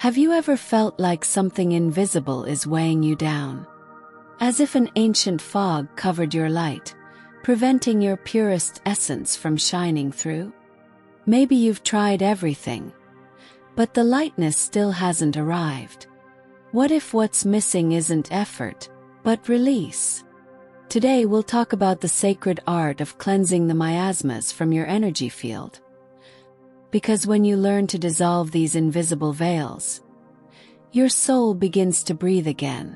Have you ever felt like something invisible is weighing you down? As if an ancient fog covered your light, preventing your purest essence from shining through? Maybe you've tried everything, but the lightness still hasn't arrived. What if what's missing isn't effort, but release? Today we'll talk about the sacred art of cleansing the miasmas from your energy field. Because when you learn to dissolve these invisible veils, your soul begins to breathe again.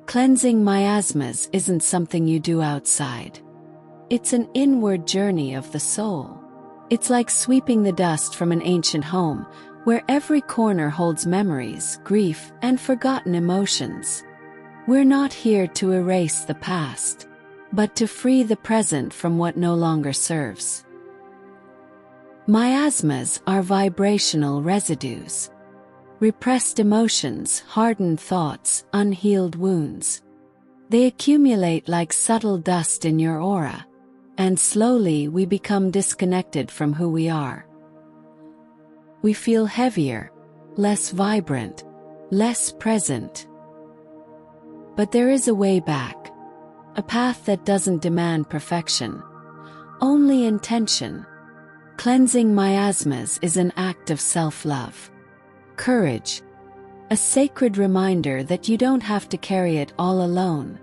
Cleansing miasmas isn't something you do outside. It's an inward journey of the soul. It's like sweeping the dust from an ancient home, where every corner holds memories, grief, and forgotten emotions. We're not here to erase the past, but to free the present from what no longer serves. Miasmas are vibrational residues. Repressed emotions, hardened thoughts, unhealed wounds. They accumulate like subtle dust in your aura, and slowly we become disconnected from who we are. We feel heavier, less vibrant, less present. But there is a way back, a path that doesn't demand perfection, only intention. Cleansing miasmas is an act of self-love. Courage, a sacred reminder that you don't have to carry it all alone.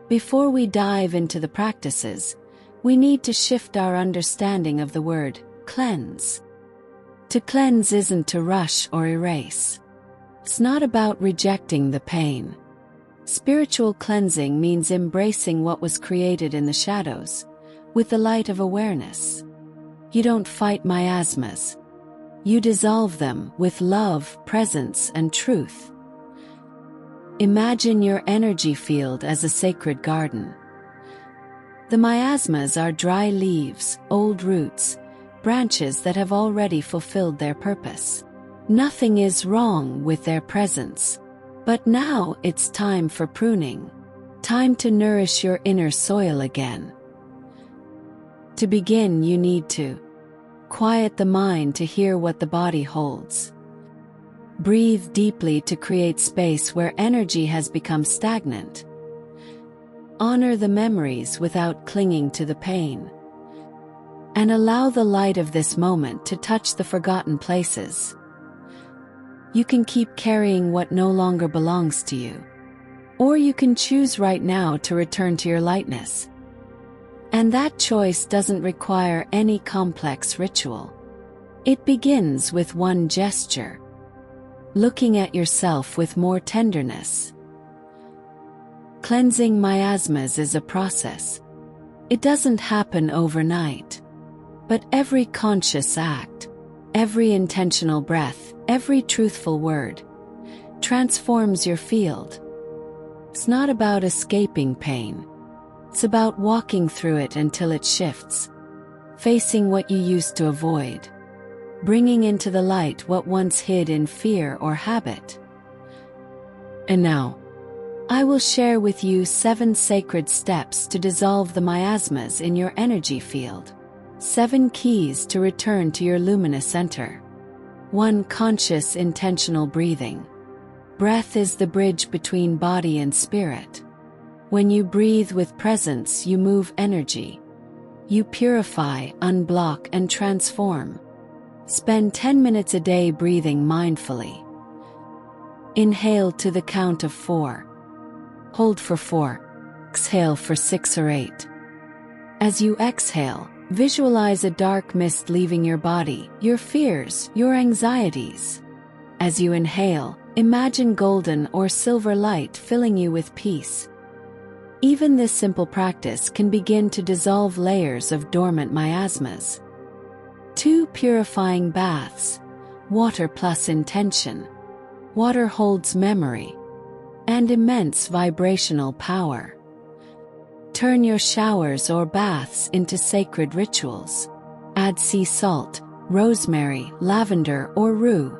Before we dive into the practices, we need to shift our understanding of the word cleanse. To cleanse isn't to rush or erase. It's not about rejecting the pain. Spiritual cleansing means embracing what was created in the shadows, with the light of awareness. You don't fight miasmas. You dissolve them with love, presence, and truth. Imagine your energy field as a sacred garden. The miasmas are dry leaves, old roots, branches that have already fulfilled their purpose. Nothing is wrong with their presence. But now it's time for pruning. Time to nourish your inner soil again. To begin, you need to quiet the mind to hear what the body holds. Breathe deeply to create space where energy has become stagnant. Honor the memories without clinging to the pain. And allow the light of this moment to touch the forgotten places. You can keep carrying what no longer belongs to you. Or you can choose right now to return to your lightness. And that choice doesn't require any complex ritual. It begins with one gesture. Looking at yourself with more tenderness. Cleansing miasmas is a process. It doesn't happen overnight. But every conscious act, every intentional breath, every truthful word, transforms your field. It's not about escaping pain. It's about walking through it until it shifts, facing what you used to avoid, bringing into the light what once hid in fear or habit. And now, I will share with you 7 sacred steps to dissolve the miasmas in your energy field. 7 keys to return to your luminous center. 1. Conscious, intentional breathing. Breath is the bridge between body and spirit. When you breathe with presence, you move energy. You purify, unblock, and transform. Spend 10 minutes a day breathing mindfully. Inhale to the count of 4. Hold for 4. Exhale for 6 or 8. As you exhale, visualize a dark mist leaving your body, your fears, your anxieties. As you inhale, imagine golden or silver light filling you with peace. Even this simple practice can begin to dissolve layers of dormant miasmas. 2. Purifying baths. Water plus intention. Water holds memory and immense vibrational power. Turn your showers or baths into sacred rituals. Add sea salt, rosemary, lavender, or rue.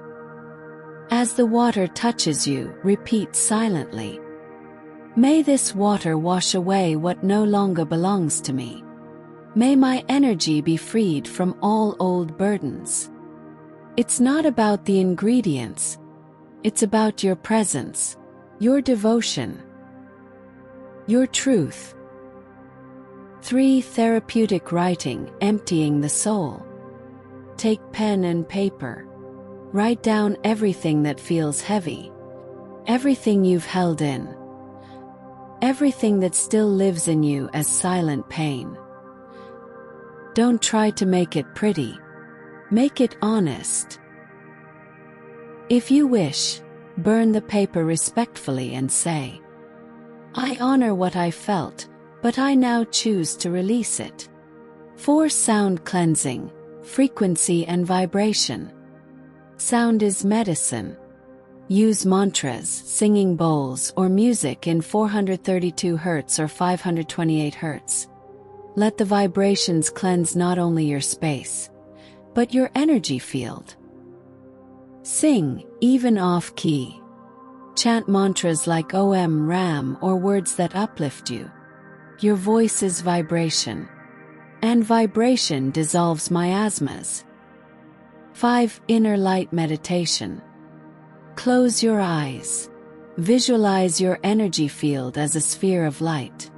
As the water touches you, repeat silently. May this water wash away what no longer belongs to me. May my energy be freed from all old burdens. It's not about the ingredients. It's about your presence, your devotion, your truth. 3. Therapeutic writing, emptying the soul. Take pen and paper. Write down everything that feels heavy, everything you've held in, everything that still lives in you as silent pain. Don't try to make it pretty. Make it honest. If you wish, burn the paper respectfully and say, "I honor what I felt, but I now choose to release it." 4. Sound cleansing, frequency and vibration. Sound is medicine. Use mantras, singing bowls, or music in 432 Hz or 528 Hz. Let the vibrations cleanse not only your space, but your energy field. Sing, even off-key. Chant mantras like Om Ram or words that uplift you. Your voice is vibration, and vibration dissolves miasmas. 5. Inner light meditation. Close your eyes. Visualize your energy field as a sphere of light.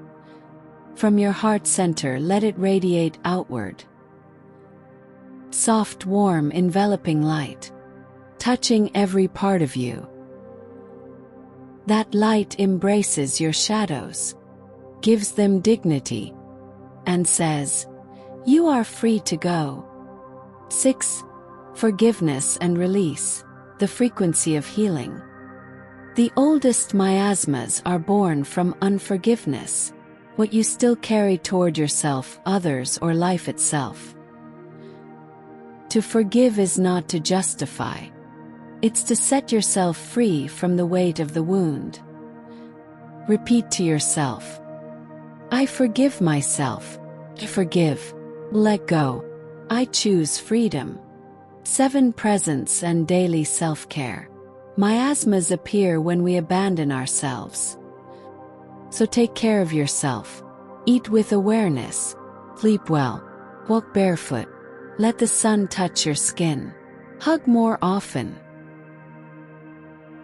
From your heart center, let it radiate outward. Soft, warm, enveloping light, touching every part of you. That light embraces your shadows, gives them dignity, and says, "You are free to go." 6. Forgiveness and release, the frequency of healing. The oldest miasmas are born from unforgiveness, what you still carry toward yourself, others, or life itself. To forgive is not to justify. It's to set yourself free from the weight of the wound. Repeat to yourself, "I forgive myself. I forgive. Let go. I choose freedom." 7. Presence and daily self-care. Miasmas appear when we abandon ourselves. So take care of yourself. Eat with awareness. Sleep well. Walk barefoot. Let the sun touch your skin. Hug more often.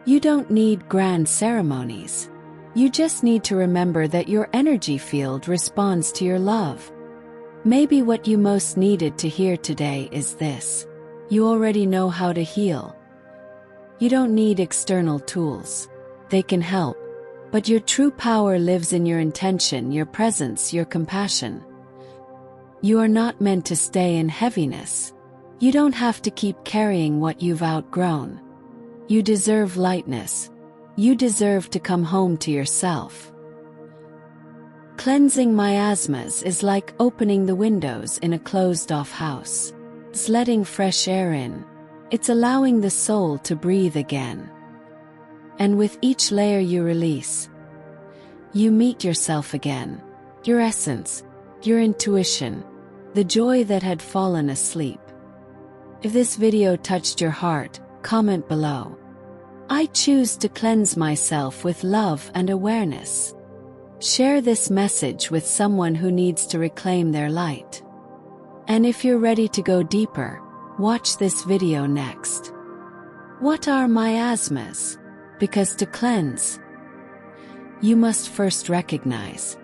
You don't need grand ceremonies. You just need to remember that your energy field responds to your love. Maybe what you most needed to hear today is this: you already know how to heal. You don't need external tools. They can help, but your true power lives in your intention, your presence, your compassion. You are not meant to stay in heaviness. You don't have to keep carrying what you've outgrown. You deserve lightness. You deserve to come home to yourself. Cleansing miasmas is like opening the windows in a closed-off house. It's letting fresh air in. It's allowing the soul to breathe again. And with each layer you release, you meet yourself again. Your essence, your intuition, the joy that had fallen asleep. If this video touched your heart, comment below. I choose to cleanse myself with love and awareness. Share this message with someone who needs to reclaim their light. And if you're ready to go deeper, watch this video next. What are miasmas? Because to cleanse, you must first recognize